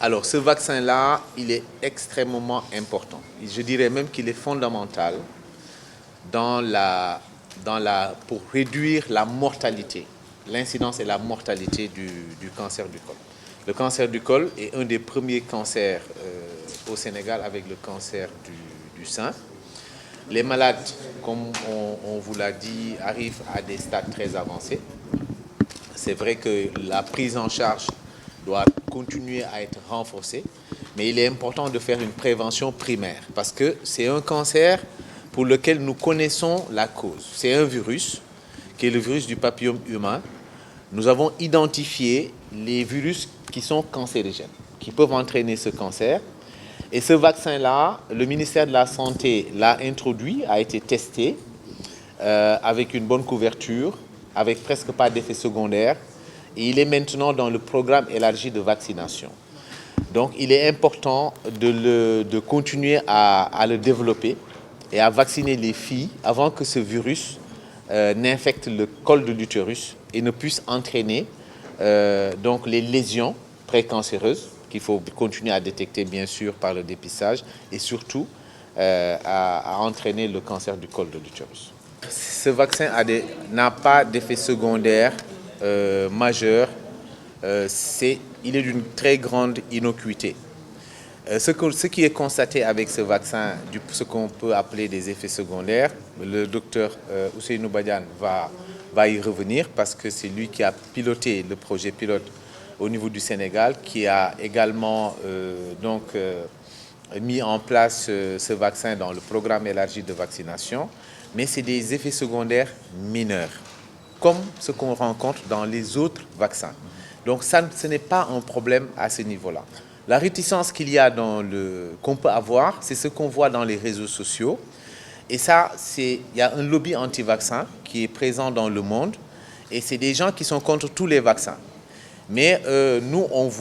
Alors, ce vaccin-là, il est extrêmement important. Je dirais même qu'il est fondamental pour réduire la mortalité, l'incidence et la mortalité du cancer du col. Le cancer du col est un des premiers cancers au Sénégal avec le cancer du sein. Les malades, comme on vous l'a dit, arrivent à des stades très avancés. C'est vrai que la prise en charge doit continuer à être renforcée, mais il est important de faire une prévention primaire parce que c'est un cancer pour lequel nous connaissons la cause. C'est un virus qui est le virus du papillome humain. Nous avons identifié les virus qui sont cancérigènes, qui peuvent entraîner ce cancer. Et ce vaccin-là, le ministère de la Santé l'a introduit, a été testé avec une bonne couverture, avec presque pas d'effets secondaires. Et il est maintenant dans le programme élargi de vaccination. Donc, il est important de continuer à le développer et à vacciner les filles avant que ce virus n'infecte le col de l'utérus et ne puisse entraîner donc les lésions précancéreuses qu'il faut continuer à détecter, bien sûr, par le dépistage et surtout à entraîner le cancer du col de l'utérus. Ce vaccin n'a pas d'effet secondaire majeur. Il est d'une très grande innocuité. Ce qui est constaté avec ce vaccin, ce qu'on peut appeler des effets secondaires, le docteur Ousseynou Badiane va y revenir parce que c'est lui qui a piloté le projet pilote au niveau du Sénégal, qui a également mis en place ce vaccin dans le programme élargi de vaccination, mais c'est des effets secondaires mineurs, comme ce qu'on rencontre dans les autres vaccins. Donc ce n'est pas un problème à ce niveau-là. La réticence qu'il y a qu'on peut avoir, c'est ce qu'on voit dans les réseaux sociaux. Et ça, il y a un lobby anti-vaccin qui est présent dans le monde, et c'est des gens qui sont contre tous les vaccins. Mais nous, on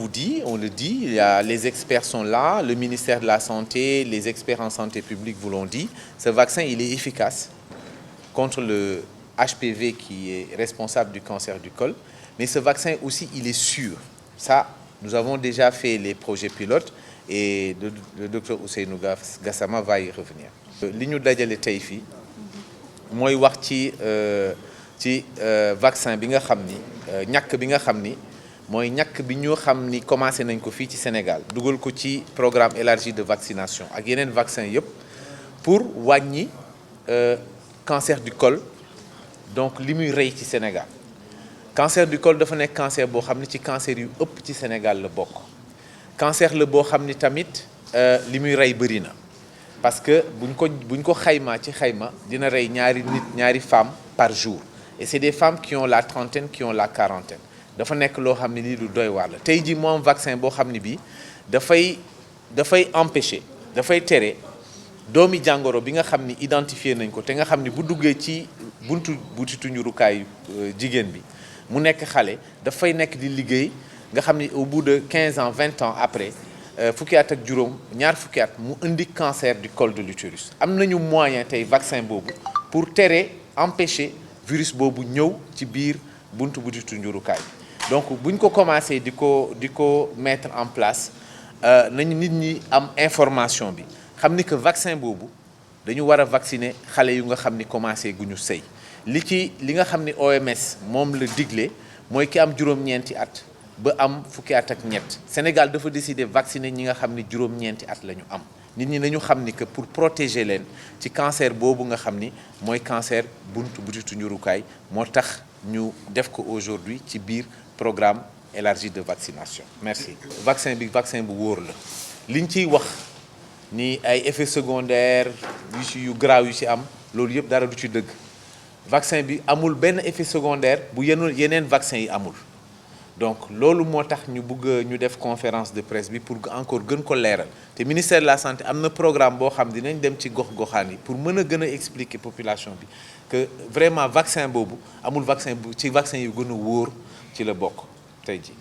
le dit, les experts sont là, le ministère de la Santé, les experts en santé publique vous l'ont dit, ce vaccin, il est efficace contre le HPV qui est responsable du cancer du col, mais ce vaccin aussi, il est sûr. Ça, nous avons déjà fait les projets pilotes et le docteur Ousseynou Gassama va y revenir. Li ñu dajale tey fii mooy wax ci vaccin bi nga xam ni ñàkk bi nga xam ni mooy ñàkk bi ñu xam ni commencé nañ ko fii ci Sénégal dugal ko ci programme élargi de vaccination ak yeneen vaccin yëpp pour wàññi cancer du col donc li muy rey ci Sénégal. Cancer du col dafa nekk cancer boo xam ni ci cancer yu ëpp ci Sénégal la bokk cancer la boo xam ni tamit li muy rey bëri na parce que buñ ko xaymaa ci xayma dina rey ñaari femmes par jour et c'est des femmes qui ont la trentaine qui ont la quarantaine dafa nekk loo xam ne lii lu doy waar la tey ji moom vaccin boo xam ne bii dafay empêcher dafay tere doomi jàngoro bi nga xam ni identifié nañ ko te nga xam ni bu duggee ci butitu njurukaayu jigéen bi mu nekk xale dafay nekk di liggéey nga xam ni au bout de 15 ans 20 ans après fukki at ak juróom ñaar fukki at mu indi cancer du col de l'utérus am nañu moyen tey vaccin boobu pour empêcher virus boobu ñëw ci biir butitu njurukaay donc buñ ko commencé di ko mettre en place nañu nit ñi am information bi xam ni que vaccin boobu dañu war a vacciner xale yu nga xam ni commencé guñu sëy li nga xam ni OMS moom la digle mooy ki am juróom-ñeenti at ba am fukki at ak ñett Sénégal dafa décider vacciner ñi nga xam ni juróom-ñeenti at la ñu am nit ñi nañu xam ni que pour protéger leen ci cancer boobu nga xam ni mooy cancer butitu njurukaay moo tax ñu def ko aujourd'hui ci biir programme élargi de vaccination. Merci. vaccin bu wóor la liñ ciy wax ni ay effets secondaires yu graaw yu ci am loolu yëpp dara du ci dëgg vaccin bi amul benn effet secondaire bu yeneen vaccin yi amul donc loolu moo tax ñu def conférence de presse bi pour encore gën ko leeral te ministère de la santé am na programme boo xam dinañ dem ci gox-goxaan yi pour mën a gën a expliquer population bi que vraiment vaccin boobu amul vaccin yu gën a wóor ci la bokk tey ji